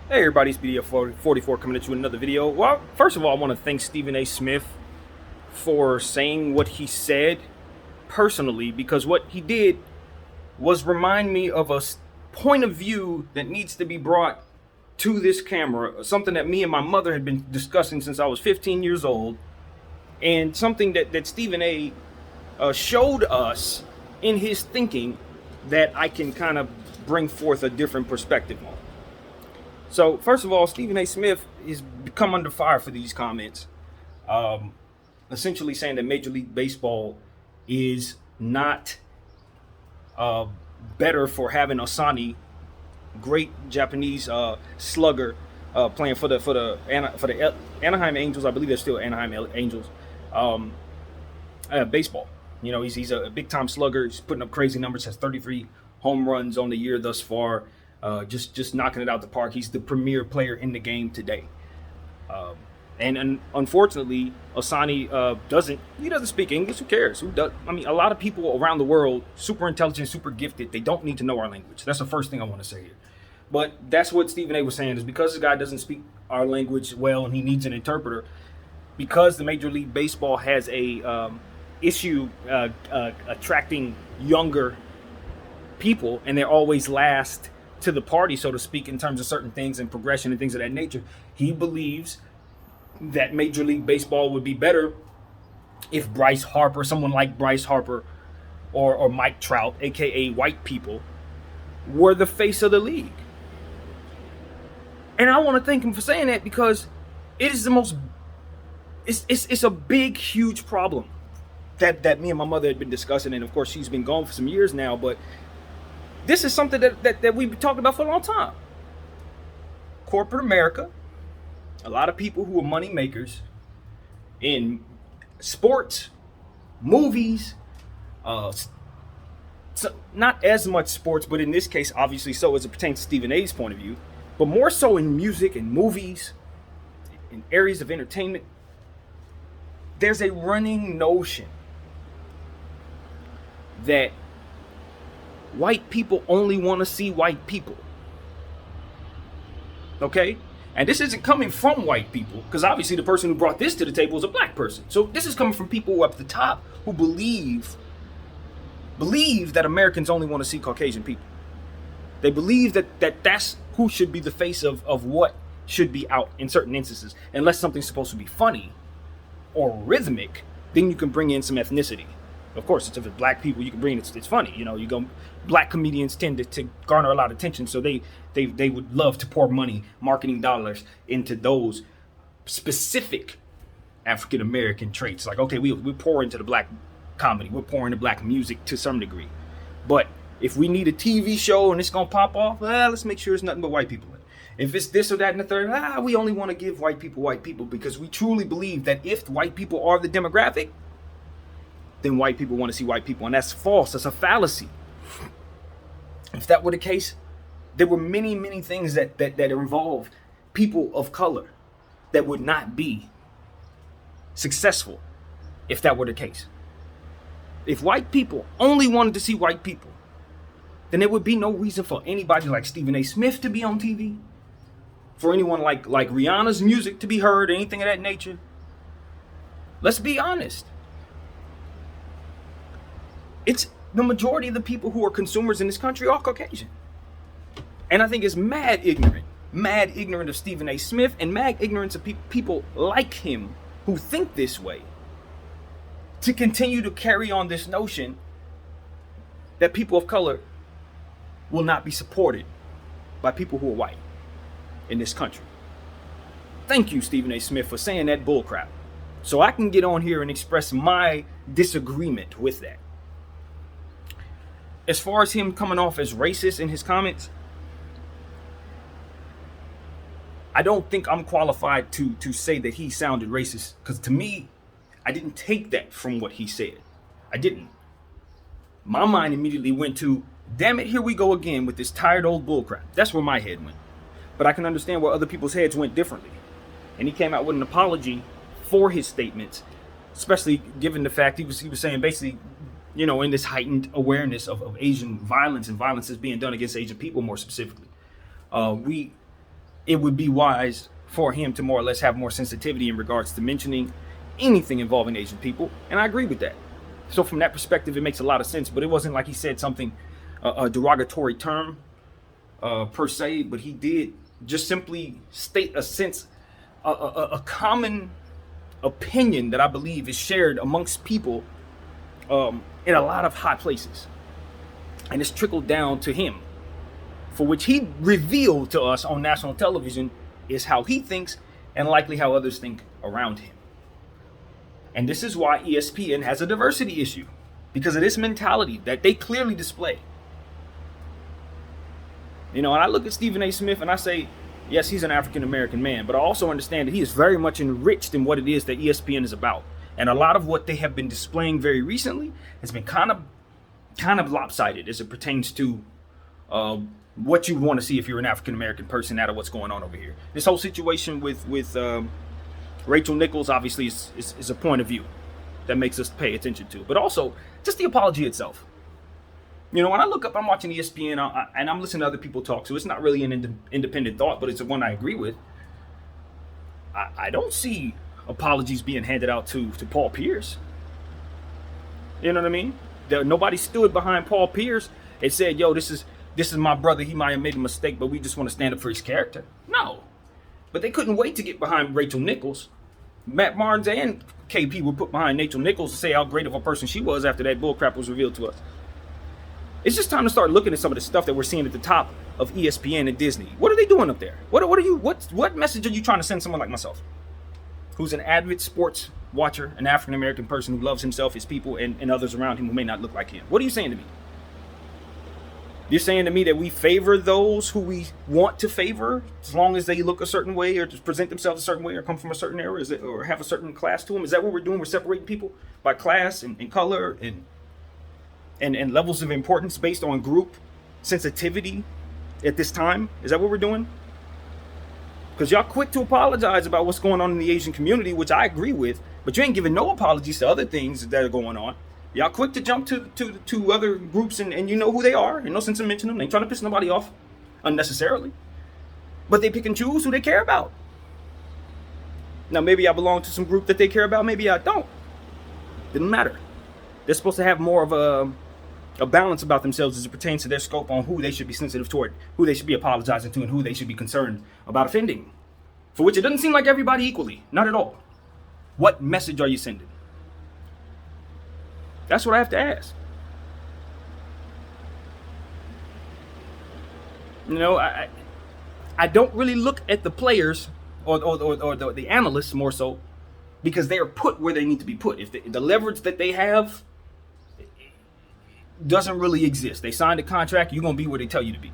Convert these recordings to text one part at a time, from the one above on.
Hey everybody, it's BDF44 coming at you with another video. Well, first of all, I want to thank Stephen A. Smith for saying what he said personally, because what he did was remind me of a point of view that needs to be brought to this camera, something that me and my mother had been discussing since I was 15 years old, and something that Stephen A. Showed us in his thinking that I can kind of bring forth a different perspective on. So, first of all, Stephen A. Smith has become under fire for these comments, essentially saying that Major League Baseball is not uh, better for having Osani, great Japanese slugger, playing for the Anaheim Angels. I believe they're still Anaheim Angels. Um, Baseball. You know, he's a big time slugger. He's putting up crazy numbers. Has 33 home runs on the year thus far. Just knocking it out the park. He's the premier player in the game today. And unfortunately, Osani doesn't speak English. Who cares? Who does? I mean, a lot of people around the world, super intelligent, super gifted, they don't need to know our language. That's the first thing I want to say here. But that's what Stephen A was saying, is because this guy doesn't speak our language well and he needs an interpreter, because the Major League Baseball has a issue attracting younger people, and they're always last to the party, so to speak, in terms of certain things and progression and things of that nature. He believes that Major League Baseball would be better if Bryce Harper, someone like Bryce Harper or Mike Trout, aka white people, were the face of the league. And I want to thank him for saying that, because it is the most it's a big, huge problem that me and my mother had been discussing, and of course she's been gone for some years now, but this is something that we've been talking about for a long time. Corporate America, a lot of people who are money makers in sports, movies, so not as much sports, but in this case, obviously so as it pertains to Stephen A's point of view, but more so in music and movies, in areas of entertainment. There's a running notion that white people only want to see white people. Okay? And this isn't coming from white people, because obviously the person who brought this to the table is a black person. So this is coming from people who are up at the top, who believe that Americans only want to see Caucasian people. They believe that's who should be the face of what should be out in certain instances. Unless something's supposed to be funny or rhythmic, then you can bring in some ethnicity. Of course, if it's black people, you can bring it's funny. You know, black comedians tend to garner a lot of attention, so they would love to pour money, marketing dollars into those specific African American traits. Like, okay, we pour into the black comedy, we're pouring into black music to some degree. But if we need a TV show and it's gonna pop off, let's make sure it's nothing but white people in it. If it's this or that and the third, we only want to give white people, because we truly believe that if white people are the demographic, then white people want to see white people. And that's false. That's a fallacy. If that were the case, there were many, many things that involve people of color that would not be successful if that were the case. If white people only wanted to see white people, then there would be no reason for anybody like Stephen A. Smith to be on TV, for anyone like Rihanna's music to be heard, or anything of that nature. Let's be honest. It's the majority of the people who are consumers in this country are Caucasian. And I think it's mad ignorant of Stephen A. Smith, and mad ignorance of people like him who think this way, to continue to carry on this notion that people of color will not be supported by people who are white in this country. Thank you, Stephen A. Smith, for saying that bullcrap, so I can get on here and express my disagreement with that. As far as him coming off as racist in his comments, I don't think I'm qualified to say that he sounded racist, because to me, I didn't take that from what he said. I didn't. My mind immediately went to, damn it, here we go again with this tired old bullcrap. That's where my head went. But I can understand where other people's heads went differently. And he came out with an apology for his statements, especially given the fact he was saying basically, you know, in this heightened awareness of Asian violence, and violence is being done against Asian people more specifically. We it would be wise for him to more or less have more sensitivity in regards to mentioning anything involving Asian people. And I agree with that. So from that perspective, it makes a lot of sense. But it wasn't like he said something, a derogatory term per se, but he did just simply state a sense, a common opinion that I believe is shared amongst people in a lot of high places. And it's trickled down to him, for which he revealed to us on national television is how he thinks and likely how others think around him. And this is why ESPN has a diversity issue, because of this mentality that they clearly display. And I look at Stephen A. Smith and I say, yes, he's an African-American man, but I also understand that he is very much enriched in what it is that ESPN is about. And a lot of what they have been displaying very recently has been kind of lopsided as it pertains to what you want to see if you're an African-American person out of what's going on over here. This whole situation with Rachel Nichols obviously is a point of view that makes us pay attention to, but also just the apology itself. When I look up, I'm watching ESPN and I'm listening to other people talk, so it's not really an independent thought, but it's the one I agree with. I don't see apologies being handed out to Paul Pierce. You know what I mean? Nobody stood behind Paul Pierce and said, yo, this is my brother. He might have made a mistake, but we just want to stand up for his character. No. But they couldn't wait to get behind Rachel Nichols. Matt Barnes and KP were put behind Rachel Nichols to say how great of a person she was after that bullcrap was revealed to us. It's just time to start looking at some of the stuff that we're seeing at the top of ESPN and Disney. What are they doing up there? What message are you trying to send someone like myself, who's an avid sports watcher, an African-American person who loves himself, his people, and others around him who may not look like him? What are you saying to me? You're saying to me that we favor those who we want to favor as long as they look a certain way or just present themselves a certain way or come from a certain era, or have a certain class to them? Is that what we're doing? We're separating people by class and color and levels of importance based on group sensitivity at this time? Is that what we're doing? Because y'all quick to apologize about what's going on in the Asian community, which I agree with, but you ain't giving no apologies to other things that are going on. Y'all quick to jump to other groups and you know who they are. No sense in mentioning them. They ain't trying to piss nobody off unnecessarily. But they pick and choose who they care about. Now, maybe I belong to some group that they care about. Maybe I don't. Didn't matter. They're supposed to have more of a balance about themselves as it pertains to their scope on who they should be sensitive toward, who they should be apologizing to, and who they should be concerned about offending. For which it doesn't seem like everybody equally. Not at all. What message are you sending? That's what I have to ask. I don't really look at the players or the analysts more so, because they are put where they need to be put. If the leverage that they have doesn't really exist, they signed a contract, you're going to be where they tell you to be.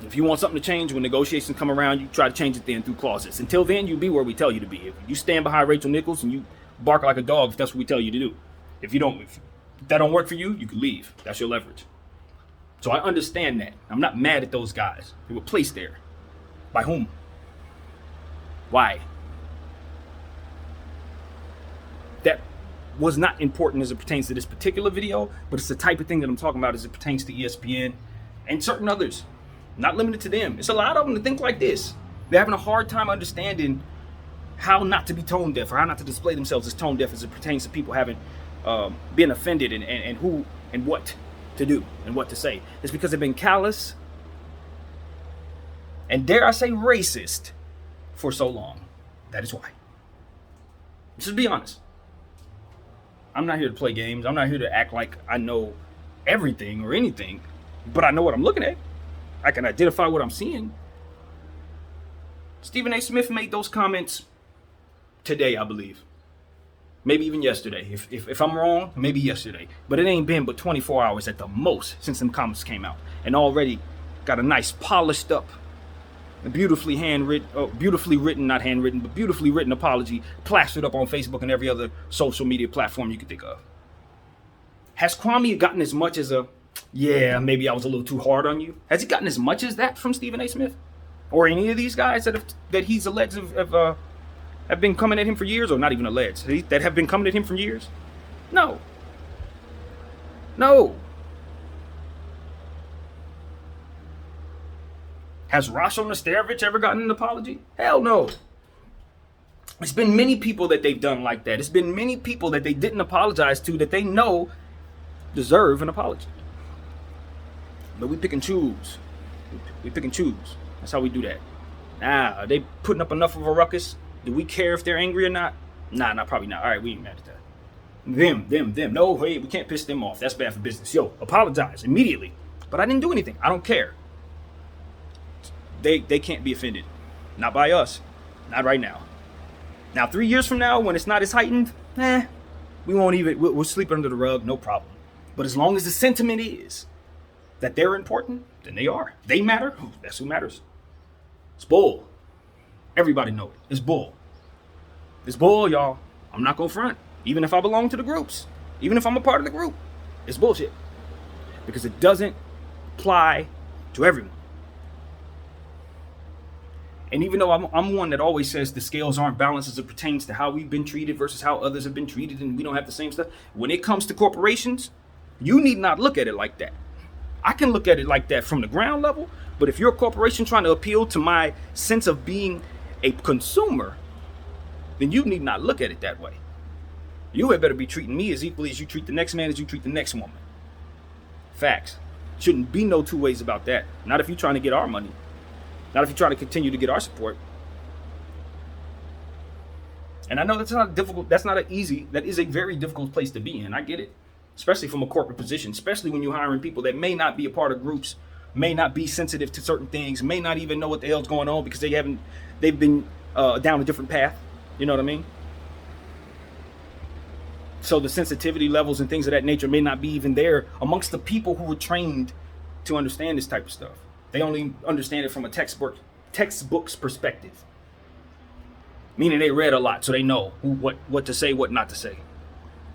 If you want something to change, when negotiations come around, you try to change it then through clauses. Until then, you be where we tell you to be. If you stand behind Rachel Nichols and you bark like a dog, if that's what we tell you to do. If that don't work for you, you can leave. That's your leverage. So I understand that. I'm not mad at those guys. They were placed there. By whom? Why? That was not important as it pertains to this particular video, but it's the type of thing that I'm talking about as it pertains to ESPN and certain others. Not limited to them. It's a lot of them that think like this. They're having a hard time understanding how not to be tone deaf, or how not to display themselves as tone deaf as it pertains to people having been offended and who and what to do and what to say. It's because they've been callous and, dare I say, racist for so long. That is why. Just be honest. I'm not here to play games. I'm not here to act like I know everything or anything, but I know what I'm looking at. I can identify what I'm seeing. Stephen A. Smith made those comments today, I believe. Maybe even yesterday. If I'm wrong, maybe yesterday. But it ain't been but 24 hours at the most since them comments came out. And already got a nice polished up, beautifully written, not handwritten, but beautifully written apology plastered up on Facebook and every other social media platform you could think of. Has Kwame gotten as much as maybe I was a little too hard on you? Has he gotten as much as that from Stephen A. Smith? Or any of these guys that he's alleged have been coming at him for years, or not even alleged, that have been coming at him for years? No. Has Rasho Nesterovic ever gotten an apology? Hell no. It's been many people that they've done like that. It's been many people that they didn't apologize to that they know deserve an apology. But we pick and choose. We pick and choose. That's how we do that. Are they putting up enough of a ruckus? Do we care if they're angry or not? Nah, probably not. All right, we ain't mad at that. Them. No, hey, we can't piss them off. That's bad for business. Yo, apologize immediately. But I didn't do anything. I don't care. They can't be offended. Not by us. Not right now. Now, 3 years from now, when it's not as heightened, we won't even, we'll sleep under the rug, no problem. But as long as the sentiment is that they're important, then they are. They matter. That's who matters. It's bull. Everybody know it. It's bull. It's bull, y'all. I'm not gonna front. Even if I belong to the groups, even if I'm a part of the group, it's bullshit. Because it doesn't apply to everyone. And even though I'm one that always says the scales aren't balanced as it pertains to how we've been treated versus how others have been treated, and we don't have the same stuff, when it comes to corporations, you need not look at it like that. I can look at it like that from the ground level, but if you're a corporation trying to appeal to my sense of being a consumer, then you need not look at it that way. You had better be treating me as equally as you treat the next man, as you treat the next woman. Facts. Shouldn't be no two ways about that. Not if you're trying to get our money. Not if you're trying to continue to get our support. And I know that's not difficult. That's not an easy. That is a very difficult place to be in. I get it. Especially from a corporate position. Especially when you're hiring people that may not be a part of groups, may not be sensitive to certain things, may not even know what the hell's going on because they've been down a different path. You know what I mean? So the sensitivity levels and things of that nature may not be even there amongst the people who were trained to understand this type of stuff. They only understand it from a textbook's perspective. Meaning they read a lot, so they know what to say, what not to say.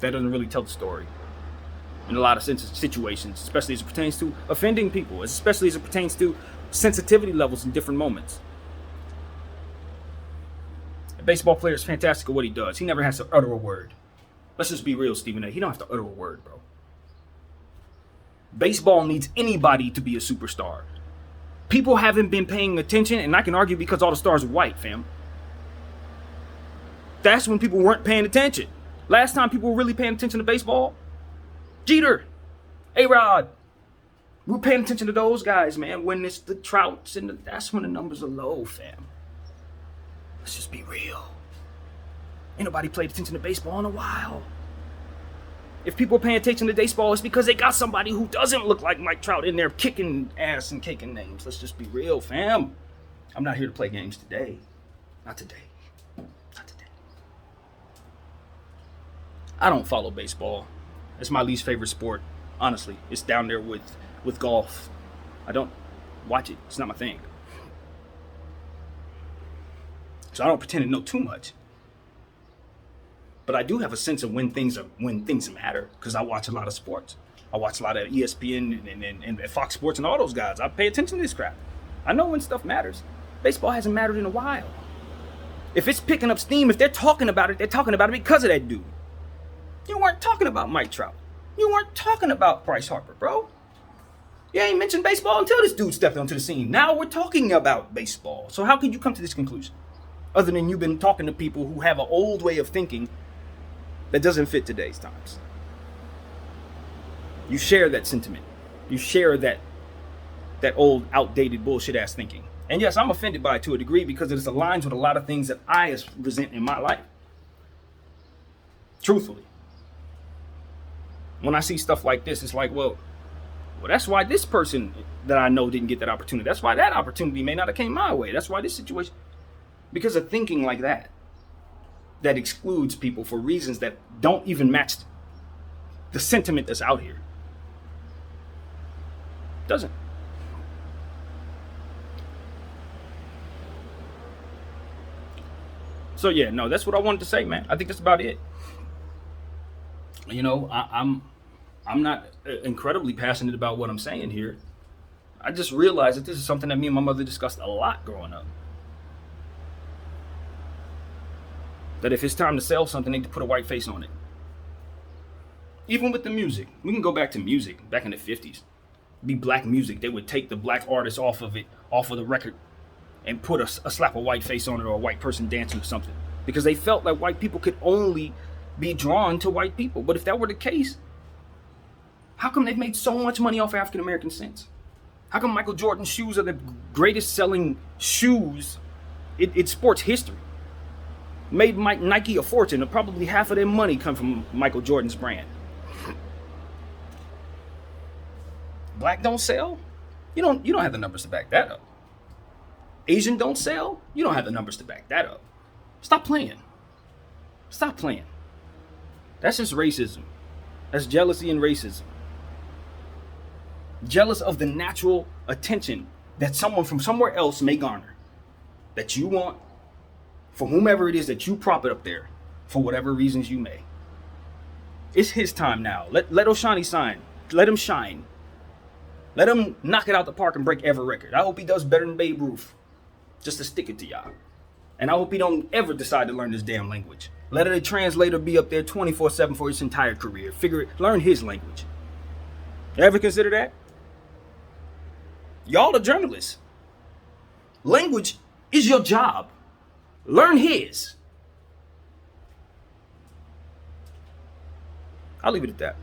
That doesn't really tell the story. In a lot of situations, especially as it pertains to offending people, especially as it pertains to sensitivity levels in different moments. A baseball player is fantastic at what he does. He never has to utter a word. Let's just be real, Stephen A. He don't have to utter a word, bro. Baseball needs anybody to be a superstar. People haven't been paying attention, and I can argue because all the stars are white, fam. That's when people weren't paying attention. Last time people were really paying attention to baseball, Jeter, A-Rod. We were paying attention to those guys, man. When it's the Trouts, and that's when the numbers are low, fam. Let's just be real. Ain't nobody paid attention to baseball in a while. If people are paying attention to baseball, it's because they got somebody who doesn't look like Mike Trout in there kicking ass and caking names. Let's just be real, fam. I'm not here to play games today. Not today. Not today. I don't follow baseball. It's my least favorite sport. Honestly, it's down there with golf. I don't watch it. It's not my thing. So I don't pretend to know too much. But I do have a sense of when things matter because I watch a lot of sports. I watch a lot of ESPN and Fox Sports and all those guys. I pay attention to this crap. I know when stuff matters. Baseball hasn't mattered in a while. If it's picking up steam, if they're talking about it, they're talking about it because of that dude. You weren't talking about Mike Trout. You weren't talking about Bryce Harper, bro. You ain't mentioned baseball until this dude stepped onto the scene. Now we're talking about baseball. So how could you come to this conclusion? Other than you've been talking to people who have an old way of thinking that doesn't fit today's times. You share that sentiment. You share that old, outdated, bullshit-ass thinking. And yes, I'm offended by it to a degree because it aligns with a lot of things that I resent in my life. Truthfully. When I see stuff like this, it's like, well, that's why this person that I know didn't get that opportunity. That's why that opportunity may not have came my way. That's why this situation... Because of thinking like that excludes people for reasons that don't even match the sentiment that's out here. Doesn't. So yeah, no, that's what I wanted to say, man. I think that's about it. You know, I'm not incredibly passionate about what I'm saying here. I just realized that this is something that me and my mother discussed a lot growing up. That if it's time to sell something, they need to put a white face on it. Even with the music. We can go back to music, back in the 50s. be black music, they would take the black artist off of the record, and put a slap a white face on it or a white person dancing or something, because they felt like white people could only be drawn to white people. But if that were the case, how come they've made so much money off African American cents? How come Michael Jordan's shoes are the greatest selling shoes in sports history? Made Nike a fortune, and probably half of their money come from Michael Jordan's brand. Black don't sell? You don't have the numbers to back that up. Asian don't sell? You don't have the numbers to back that up. Stop playing. Stop playing. That's just racism. That's jealousy and racism. Jealous of the natural attention that someone from somewhere else may garner, that you want, for whomever it is that you prop it up there, for whatever reasons you may. It's his time now. Let Oshani sign. Let him shine. Let him knock it out the park and break every record. I hope he does better than Babe Ruth, just to stick it to y'all. And I hope he don't ever decide to learn this damn language. Let a translator be up there 24/7 for his entire career. Learn his language. You ever consider that? Y'all are journalists. Language is your job. Learn his. I'll leave it at that.